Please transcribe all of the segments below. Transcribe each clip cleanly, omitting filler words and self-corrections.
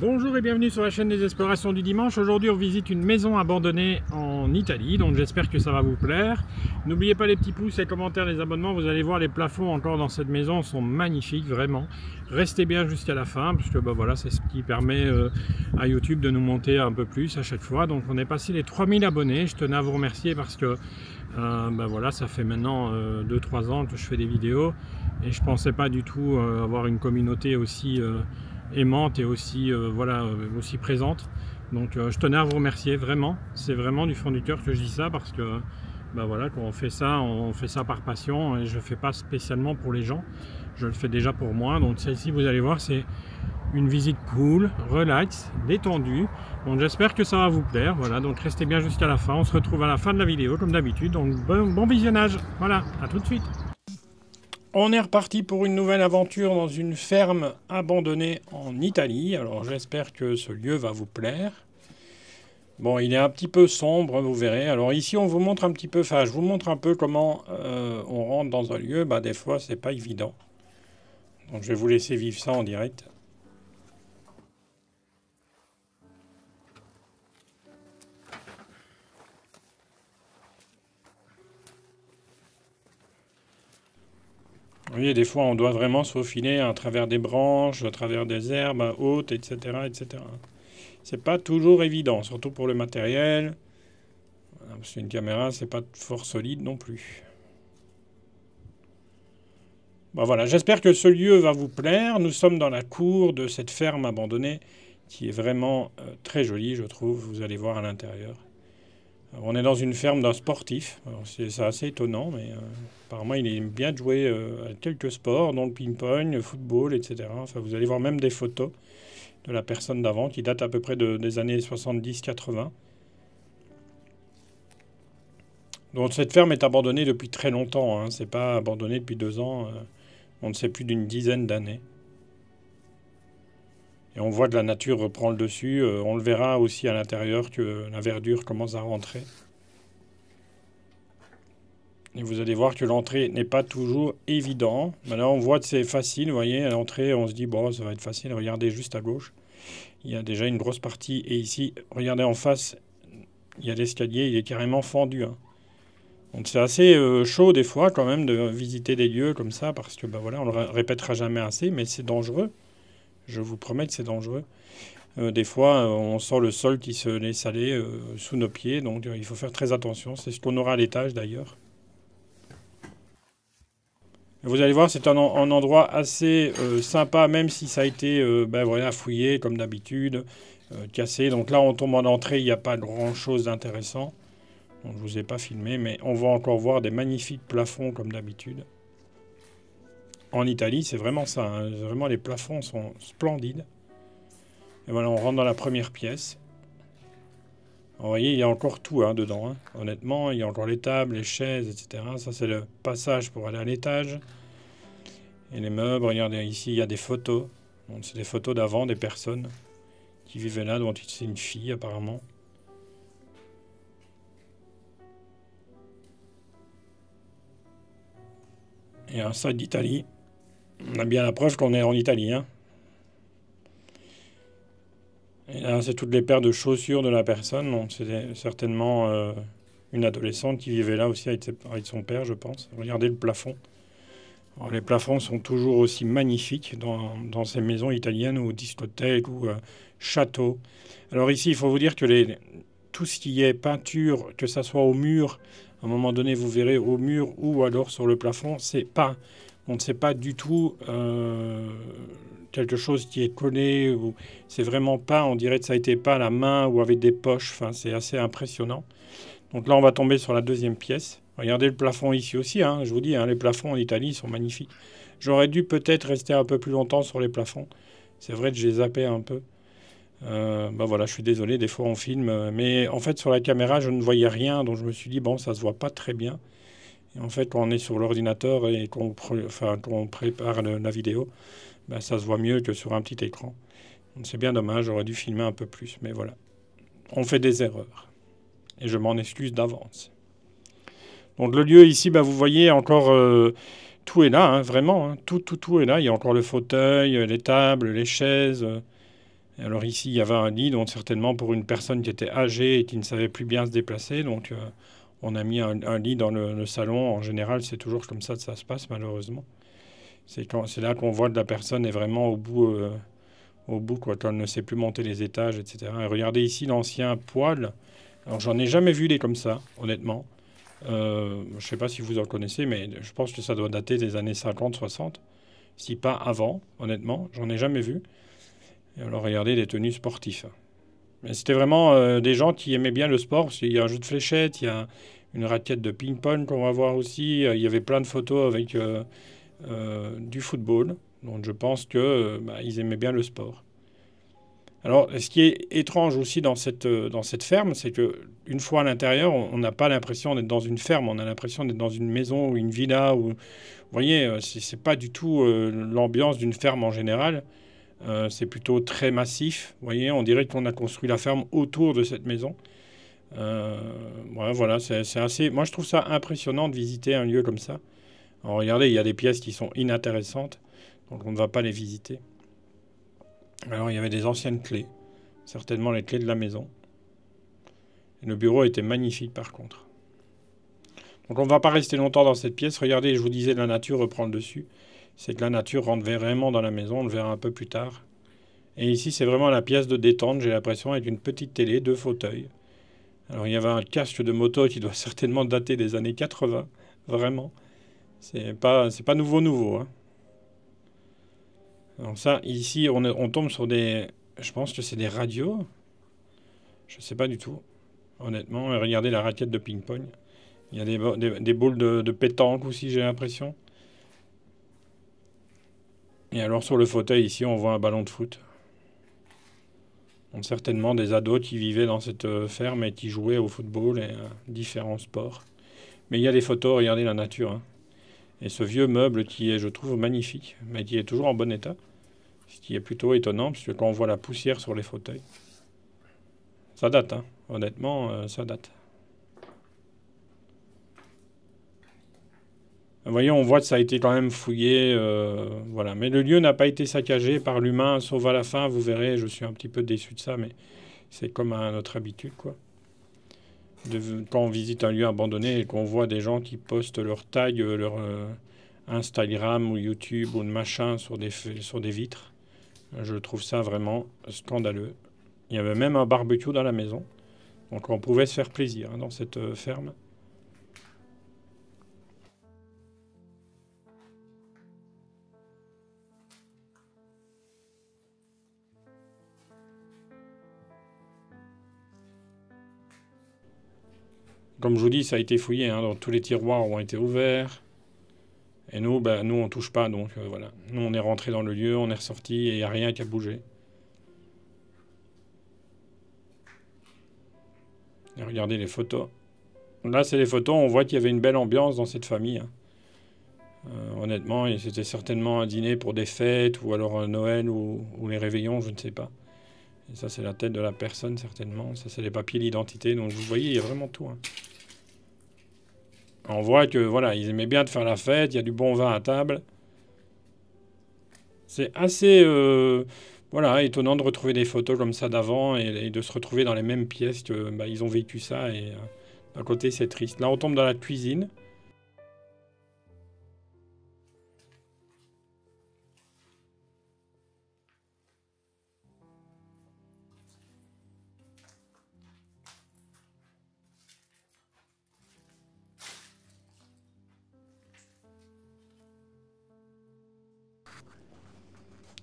Bonjour et bienvenue sur la chaîne des explorations du dimanche. Aujourd'hui on visite une maison abandonnée en Italie, donc j'espère que ça va vous plaire. N'oubliez pas les petits pouces, les commentaires, les abonnements. Vous allez voir, les plafonds encore dans cette maison sont magnifiques, vraiment. Restez bien jusqu'à la fin, puisque voilà, c'est ce qui permet à YouTube de nous monter un peu plus à chaque fois. Donc on est passé les 3000 abonnés. Je tenais à vous remercier parce que voilà, ça fait maintenant 2-3 ans que je fais des vidéos et je pensais pas du tout avoir une communauté aussi aimante et aussi, aussi présente. Donc je tenais à vous remercier vraiment. C'est vraiment du fond du cœur que je dis ça parce que voilà, quand on fait ça par passion et je ne fais pas spécialement pour les gens. Je le fais déjà pour moi. Donc celle-ci, vous allez voir, c'est une visite cool, relax, détendue. Donc j'espère que ça va vous plaire. Voilà, donc restez bien jusqu'à la fin. On se retrouve à la fin de la vidéo comme d'habitude. Donc bon visionnage. Voilà, à tout de suite. On est reparti pour une nouvelle aventure dans une ferme abandonnée en Italie. Alors j'espère que ce lieu va vous plaire. Bon, il est un petit peu sombre, vous verrez. Alors ici, on vous montre un petit peu, je vous montre un peu comment on rentre dans un lieu. Des fois, c'est pas évident. Donc je vais vous laisser vivre ça en direct. Vous voyez, des fois, on doit vraiment se faufiler à travers des branches, à travers des herbes hautes, etc., etc. C'est pas toujours évident, surtout pour le matériel. Parce qu'une caméra, c'est pas fort solide non plus. Voilà, j'espère que ce lieu va vous plaire. Nous sommes dans la cour de cette ferme abandonnée qui est vraiment très jolie, je trouve. Vous allez voir à l'intérieur. On est dans une ferme d'un sportif. C'est assez étonnant, mais apparemment il aime bien jouer à quelques sports, dont le ping-pong, le football, etc. Enfin, vous allez voir même des photos de la personne d'avant qui date à peu près des années 70-80. Donc cette ferme est abandonnée depuis très longtemps. Hein. C'est pas abandonné depuis 2 ans. On ne sait plus d'une dizaine d'années. Et on voit que la nature reprend le dessus. On le verra aussi à l'intérieur que la verdure commence à rentrer. Et vous allez voir que l'entrée n'est pas toujours évidente. Là, on voit que c'est facile. Vous voyez, à l'entrée, on se dit, bon, ça va être facile. Regardez juste à gauche. Il y a déjà une grosse partie. Et ici, regardez en face, il y a l'escalier. Il est carrément fendu. Hein. Donc c'est assez chaud des fois quand même de visiter des lieux comme ça. Parce que, voilà, on le répétera jamais assez. Mais c'est dangereux. Je vous promets que c'est dangereux. Des fois, on sent le sol qui se laisse aller sous nos pieds. Donc il faut faire très attention. C'est ce qu'on aura à l'étage d'ailleurs. Vous allez voir, c'est un endroit assez sympa, même si ça a été fouillé comme d'habitude, cassé. Donc là, on tombe en entrée, il n'y a pas grand-chose d'intéressant. Donc, je ne vous ai pas filmé, mais on va encore voir des magnifiques plafonds comme d'habitude. En Italie, c'est vraiment ça. Hein. Vraiment, les plafonds sont splendides. Et voilà, on rentre dans la première pièce. Alors, vous voyez, il y a encore tout dedans. Hein. Honnêtement, il y a encore les tables, les chaises, etc. Ça, c'est le passage pour aller à l'étage. Et les meubles, regardez, ici, il y a des photos. C'est des photos d'avant, des personnes qui vivaient là, dont c'est une fille, apparemment. Et un sac d'Italie. On a bien la preuve qu'on est en Italie. Hein. Et là, c'est toutes les paires de chaussures de la personne. Donc, c'était certainement une adolescente qui vivait là aussi avec son père, je pense. Regardez le plafond. Alors, les plafonds sont toujours aussi magnifiques dans ces maisons italiennes ou discothèques ou châteaux. Alors ici, il faut vous dire que tout ce qui est peinture, que ça soit au mur, à un moment donné, vous verrez au mur ou alors sur le plafond, on ne sait pas du tout quelque chose qui est collé. C'est vraiment peint, on dirait que ça a été peint à la main ou avec des poches. Enfin, c'est assez impressionnant. Donc là, on va tomber sur la deuxième pièce. Regardez le plafond ici aussi, hein, je vous dis, hein, les plafonds en Italie sont magnifiques. J'aurais dû peut-être rester un peu plus longtemps sur les plafonds. C'est vrai que j'ai zappé un peu. Voilà, je suis désolé, des fois on filme. Mais en fait, sur la caméra, je ne voyais rien. Donc je me suis dit, bon, ça se voit pas très bien. Et en fait, quand on est sur l'ordinateur et qu'on prépare la vidéo, ça se voit mieux que sur un petit écran. C'est bien dommage, j'aurais dû filmer un peu plus. Mais voilà, on fait des erreurs. Et je m'en excuse d'avance. Donc le lieu ici, vous voyez encore, tout est là, hein, vraiment. Hein, tout est là. Il y a encore le fauteuil, les tables, les chaises. Et alors ici, il y avait un lit, donc certainement pour une personne qui était âgée et qui ne savait plus bien se déplacer. Donc on a mis un lit dans le salon. En général, c'est toujours comme ça que ça se passe, malheureusement. C'est là qu'on voit que la personne est vraiment au bout, quoi, quand elle ne sait plus monter les étages, etc. Et regardez ici l'ancien poêle. Alors j'en ai jamais vu des comme ça, honnêtement. Je ne sais pas si vous en connaissez, mais je pense que ça doit dater des années 50-60. Si pas avant, honnêtement, j'en ai jamais vu. Et alors regardez les tenues sportives. Mais c'était vraiment des gens qui aimaient bien le sport, parce qu'il y a un jeu de fléchettes, il y a une raquette de ping-pong qu'on va voir aussi. Il y avait plein de photos avec du football. Donc je pense que ils aimaient bien le sport. Alors, ce qui est étrange aussi dans cette ferme, c'est que une fois à l'intérieur, on n'a pas l'impression d'être dans une ferme, on a l'impression d'être dans une maison ou une villa. Ou, vous voyez, c'est pas du tout l'ambiance d'une ferme en général. C'est plutôt très massif. Vous voyez, on dirait qu'on a construit la ferme autour de cette maison. Ouais, voilà, c'est assez. Moi, je trouve ça impressionnant de visiter un lieu comme ça. Alors, regardez, il y a des pièces qui sont inintéressantes, donc on ne va pas les visiter. Alors, il y avait des anciennes clés, certainement les clés de la maison. Et le bureau était magnifique par contre. Donc, on ne va pas rester longtemps dans cette pièce. Regardez, je vous disais, la nature reprend le dessus. C'est que la nature rentre vraiment dans la maison, on le verra un peu plus tard. Et ici, c'est vraiment la pièce de détente, j'ai l'impression, avec une petite télé, 2 fauteuils. Alors, il y avait un casque de moto qui doit certainement dater des années 80, vraiment. C'est pas nouveau, hein. Alors ça, ici, on tombe sur des... Je pense que c'est des radios. Je sais pas du tout, honnêtement. Et regardez la raquette de ping-pong. Il y a des boules de pétanque aussi, j'ai l'impression. Et alors sur le fauteuil, ici, on voit un ballon de foot. Donc certainement des ados qui vivaient dans cette ferme et qui jouaient au football et à différents sports. Mais il y a des photos, regardez la nature, hein. Et ce vieux meuble qui est, je trouve, magnifique, mais qui est toujours en bon état. Ce qui est plutôt étonnant, parce que quand on voit la poussière sur les fauteuils, ça date, hein. Honnêtement, ça date. Vous voyez, on voit que ça a été quand même fouillé, voilà. Mais le lieu n'a pas été saccagé par l'humain, sauf à la fin, vous verrez, je suis un petit peu déçu de ça, mais c'est comme à notre habitude, quoi. Quand on visite un lieu abandonné et qu'on voit des gens qui postent leur tag, leur Instagram ou YouTube ou le machin sur des vitres, je trouve ça vraiment scandaleux. Il y avait même un barbecue dans la maison, donc on pouvait se faire plaisir, hein, dans cette ferme. Comme je vous dis, ça a été fouillé, hein, donc tous les tiroirs ont été ouverts. Et nous, nous on touche pas, donc voilà. Nous, on est rentré dans le lieu, on est ressorti et il n'y a rien qui a bougé. Et regardez les photos. Là, c'est les photos, on voit qu'il y avait une belle ambiance dans cette famille, hein. Honnêtement, et c'était certainement un dîner pour des fêtes, ou alors un Noël, ou les réveillons, je ne sais pas. Et ça, c'est la tête de la personne, certainement. Ça, c'est les papiers d'identité. Donc, vous voyez, il y a vraiment tout, hein. On voit que, voilà, ils aimaient bien de faire la fête, il y a du bon vin à table. C'est assez, voilà, étonnant de retrouver des photos comme ça d'avant et de se retrouver dans les mêmes pièces que, ils ont vécu ça. Et d'un côté, c'est triste. Là, on tombe dans la cuisine.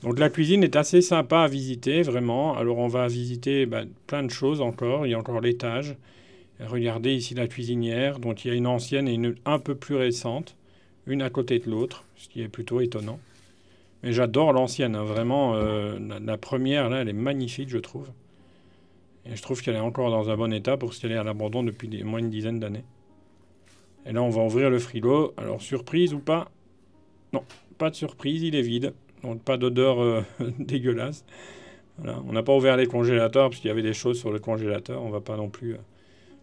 Donc la cuisine est assez sympa à visiter, vraiment. Alors on va visiter plein de choses encore. Il y a encore l'étage. Regardez ici la cuisinière. Donc il y a une ancienne et une un peu plus récente. Une à côté de l'autre, ce qui est plutôt étonnant. Mais j'adore l'ancienne, hein, vraiment. La première, là, elle est magnifique, je trouve. Et je trouve qu'elle est encore dans un bon état pour ce qu'elle est à l'abandon depuis moins d'une dizaine d'années. Et là, on va ouvrir le frigo. Alors, surprise ou pas? Non, pas de surprise, il est vide. Donc, pas d'odeur dégueulasse. Voilà. On n'a pas ouvert les congélateurs parce qu'il y avait des choses sur le congélateur. On va pas non plus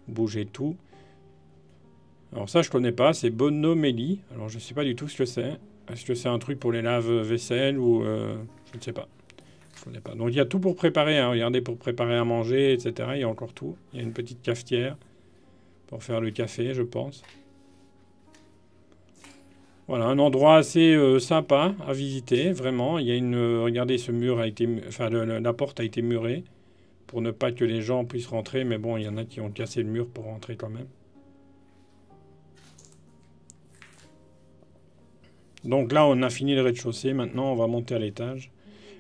bouger tout. Alors ça, je connais pas. C'est Bonomélie. Alors, je sais pas du tout ce que c'est. Est-ce que c'est un truc pour les lave-vaisselle ou... je ne sais pas. je connais pas. Donc il y a tout pour préparer, hein. Regardez, pour préparer à manger, etc. Il y a encore tout. Il y a une petite cafetière pour faire le café, je pense. Voilà, un endroit assez sympa à visiter, vraiment. Il y a une, regardez, ce mur a été, enfin, la porte a été murée pour ne pas que les gens puissent rentrer, mais bon, il y en a qui ont cassé le mur pour rentrer quand même. Donc là, on a fini le rez-de-chaussée. Maintenant, on va monter à l'étage.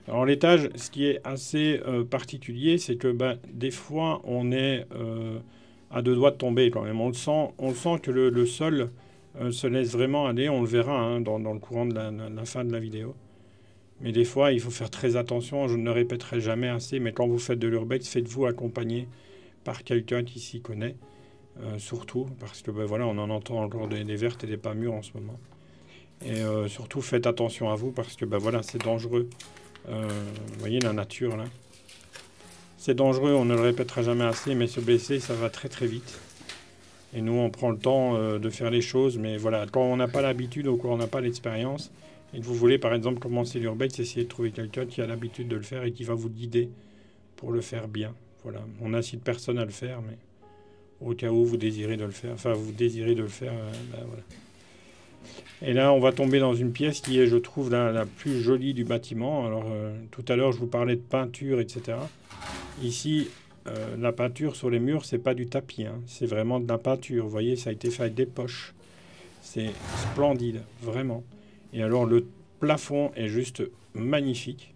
Alors l'étage, ce qui est assez particulier, c'est que des fois, on est à deux doigts de tomber quand même. On le sent que le sol se laisse vraiment aller. On le verra hein, dans le courant de la fin de la vidéo. Mais des fois, il faut faire très attention. Je ne le répéterai jamais assez, mais quand vous faites de l'urbex, faites-vous accompagner par quelqu'un qui s'y connaît. Surtout, parce que voilà, on en entend encore des vertes et des pas mûres en ce moment. Et surtout, faites attention à vous, parce que voilà, c'est dangereux. Vous voyez la nature là. C'est dangereux, on ne le répétera jamais assez, mais se blesser, ça va très très vite. Et nous, on prend le temps de faire les choses, mais voilà, quand on n'a pas l'habitude ou quand on n'a pas l'expérience, et que vous voulez par exemple commencer l'urbex, essayez de trouver quelqu'un qui a l'habitude de le faire et qui va vous guider pour le faire bien. Voilà, on n'incite personne à le faire, mais au cas où vous désirez de le faire, enfin vous désirez de le faire, voilà. Et là, on va tomber dans une pièce qui est, je trouve, la plus jolie du bâtiment. Alors, tout à l'heure, je vous parlais de peinture, etc. Ici, la peinture sur les murs, c'est pas du tapis, hein. C'est vraiment de la peinture. Vous voyez, ça a été fait avec des poches. C'est splendide, vraiment. Et alors, le plafond est juste magnifique.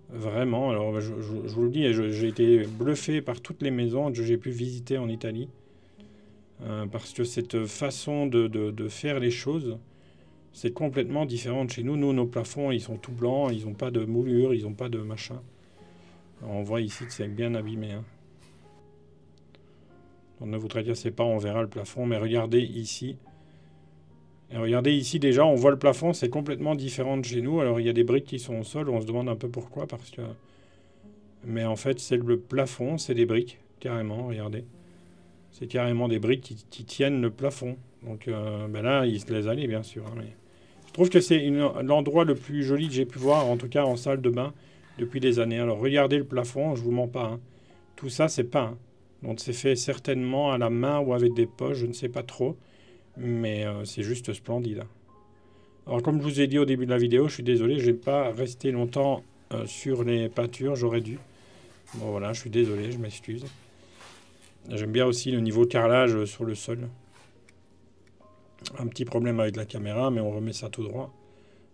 Vraiment. Alors, je vous le dis, j'ai été bluffé par toutes les maisons que j'ai pu visiter en Italie. Parce que cette façon de faire les choses... C'est complètement différent de chez nous. Nous, nos plafonds, ils sont tout blancs, ils n'ont pas de moulure, ils n'ont pas de machin. Alors, on voit ici que c'est bien abîmé. Hein. Donc, ne vous tracassez pas, on verra le plafond. Mais regardez ici. Et regardez ici déjà, on voit le plafond, c'est complètement différent de chez nous. Alors, il y a des briques qui sont au sol, on se demande un peu pourquoi. Parce que... Mais en fait, c'est le plafond, c'est des briques, carrément, regardez. C'est carrément des briques qui tiennent le plafond. Donc là, ils se laissent aller, bien sûr. Hein, mais... Je trouve que c'est l'endroit le plus joli que j'ai pu voir, en tout cas en salle de bain, depuis des années. Alors regardez le plafond, je vous mens pas. Hein. Tout ça, c'est peint. Donc c'est fait certainement à la main ou avec des poches, je ne sais pas trop. Mais c'est juste splendide. Alors comme je vous ai dit au début de la vidéo, je suis désolé, je n'ai pas resté longtemps sur les peintures, j'aurais dû. Bon voilà, je suis désolé, je m'excuse. J'aime bien aussi le niveau de carrelage sur le sol. Un petit problème avec la caméra, mais on remet ça tout droit.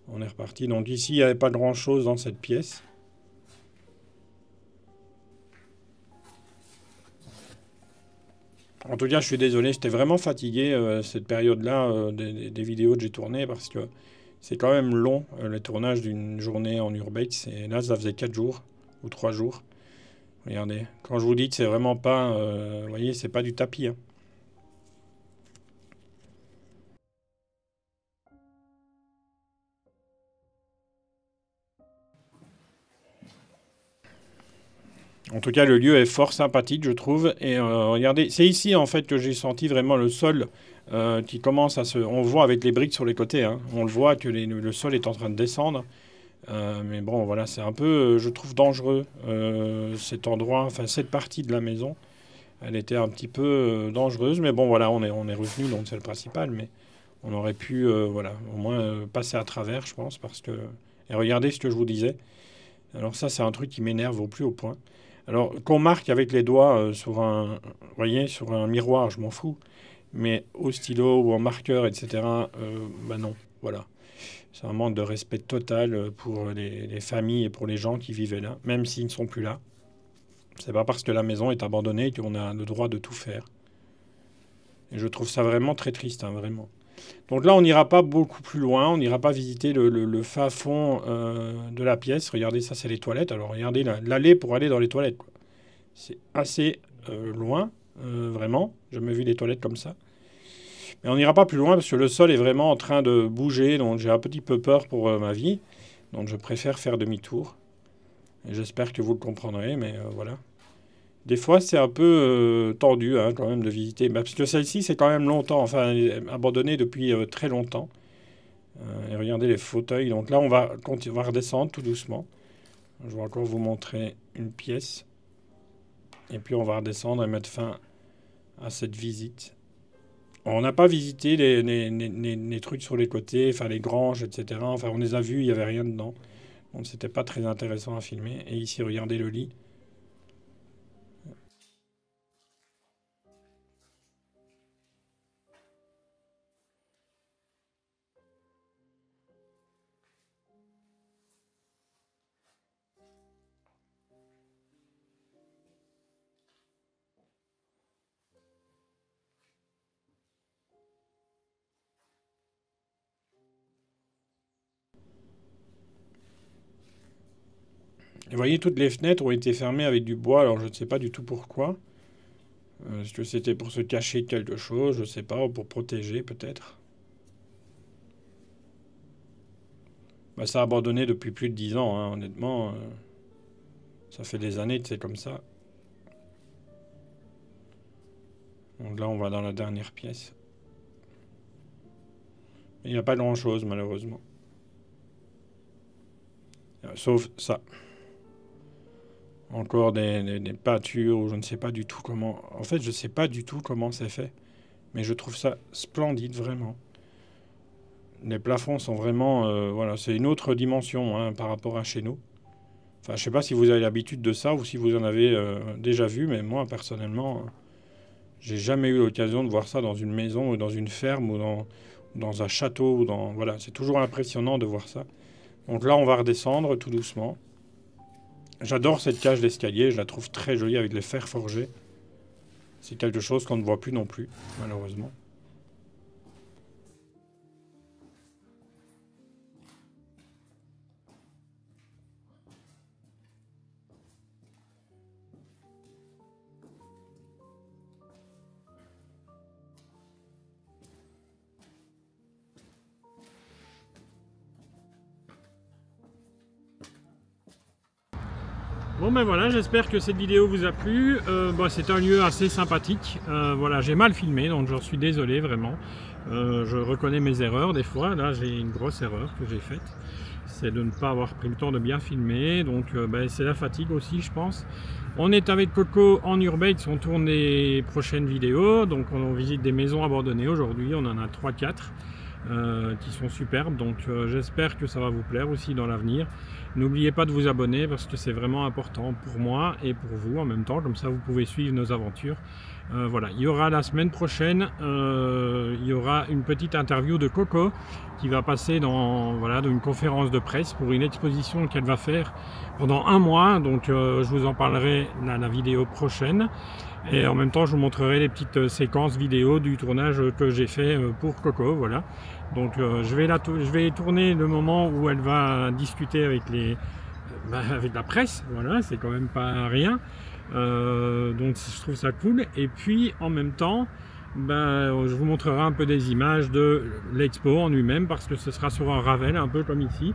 On est reparti. Donc ici, il n'y avait pas grand-chose dans cette pièce. En tout cas, je suis désolé, j'étais vraiment fatigué cette période-là des vidéos que j'ai tournées parce que c'est quand même long, le tournage d'une journée en urbex. Et là, ça faisait 4 jours ou 3 jours. Regardez, quand je vous dis que c'est vraiment pas... vous voyez, c'est pas du tapis, hein. En tout cas, le lieu est fort sympathique, je trouve. Et regardez, c'est ici en fait que j'ai senti vraiment le sol qui commence à se... On le voit avec les briques sur les côtés, hein. On le voit que le sol est en train de descendre. Mais bon, voilà, c'est un peu, je trouve, dangereux cet endroit, enfin cette partie de la maison. Elle était un petit peu dangereuse, mais bon, voilà, on est revenu, donc c'est le principal. Mais on aurait pu, voilà, au moins passer à travers, je pense, parce que... Et regardez ce que je vous disais. Alors ça, c'est un truc qui m'énerve au plus haut point. Alors, qu'on marque avec les doigts sur un, vous voyez, sur un miroir, je m'en fous. Mais au stylo ou en marqueur, etc., non, voilà. C'est un manque de respect total pour les familles et pour les gens qui vivaient là, même s'ils ne sont plus là. C'est pas parce que la maison est abandonnée qu'on a le droit de tout faire. Et je trouve ça vraiment très triste, hein, vraiment. Donc là, on n'ira pas beaucoup plus loin, on n'ira pas visiter le fin fond de la pièce. Regardez, ça, c'est les toilettes. Alors, regardez l'allée pour aller dans les toilettes. C'est assez loin, vraiment. J'ai jamais vu des toilettes comme ça. Mais on n'ira pas plus loin parce que le sol est vraiment en train de bouger. Donc, j'ai un petit peu peur pour ma vie. Donc, je préfère faire demi-tour. Et j'espère que vous le comprendrez, mais voilà. Des fois, c'est un peu tendu hein, quand même de visiter. Parce que celle-ci, c'est quand même longtemps, enfin, abandonnée depuis très longtemps. Et regardez les fauteuils. Donc là, on va redescendre tout doucement. Je vais encore vous montrer une pièce. Et puis on va redescendre et mettre fin à cette visite. On n'a pas visité les trucs sur les côtés, enfin les granges, etc. Enfin on les a vus, il n'y avait rien dedans. Donc c'était pas très intéressant à filmer. Et ici, regardez le lit. Et vous voyez, toutes les fenêtres ont été fermées avec du bois, alors je ne sais pas du tout pourquoi. Est-ce que c'était pour se cacher de quelque chose, je ne sais pas, ou pour protéger peut-être. Bah, ça a abandonné depuis plus de 10 ans, hein, honnêtement. Ça fait des années que c'est comme ça. Donc là, on va dans la dernière pièce. Il n'y a pas grand-chose, malheureusement. Sauf ça. Encore des peintures, ou je ne sais pas du tout comment... En fait, je ne sais pas du tout comment c'est fait. Mais je trouve ça splendide, vraiment. Les plafonds sont vraiment... voilà, c'est une autre dimension hein, par rapport à chez nous. Enfin, je ne sais pas si vous avez l'habitude de ça ou si vous en avez déjà vu, mais moi, personnellement, j'ai jamais eu l'occasion de voir ça dans une maison ou dans une ferme ou dans un château. Voilà, c'est toujours impressionnant de voir ça. Donc là, on va redescendre tout doucement. J'adore cette cage d'escalier, je la trouve très jolie avec les fers forgés. C'est quelque chose qu'on ne voit plus non plus, malheureusement. Bon ben voilà, j'espère que cette vidéo vous a plu. C'est un lieu assez sympathique. Voilà, j'ai mal filmé, donc j'en suis désolé vraiment. Je reconnais mes erreurs des fois. Là, j'ai une grosse erreur que j'ai faite. C'est de ne pas avoir pris le temps de bien filmer. Donc c'est la fatigue aussi, je pense. On est avec Coco en urbex, on tourne les prochaines vidéos. Donc on visite des maisons abandonnées aujourd'hui. On en a 3-4. Qui sont superbes, donc j'espère que ça va vous plaire aussi dans l'avenir. N'oubliez pas de vous abonner parce que c'est vraiment important pour moi et pour vous en même temps, comme ça vous pouvez suivre nos aventures. Voilà, il y aura la semaine prochaine, il y aura une petite interview de Coco qui va passer dans une conférence de presse pour une exposition qu'elle va faire pendant 1 mois, donc je vous en parlerai dans la vidéo prochaine. Et en même temps, je vous montrerai les petites séquences vidéo du tournage que j'ai fait pour Coco, voilà. Donc je vais tourner le moment où elle va discuter avec avec la presse, voilà, c'est quand même pas rien. Donc je trouve ça cool. Et puis en même temps, je vous montrerai un peu des images de l'expo en lui-même parce que ce sera sur un Ravel, un peu comme ici,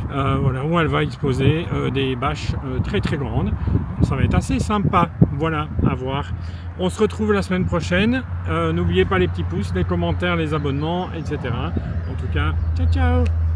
voilà, où elle va exposer des bâches très très grandes. Ça va être assez sympa, voilà, à voir. On se retrouve la semaine prochaine. N'oubliez pas les petits pouces, les commentaires, les abonnements, etc. En tout cas, ciao ciao!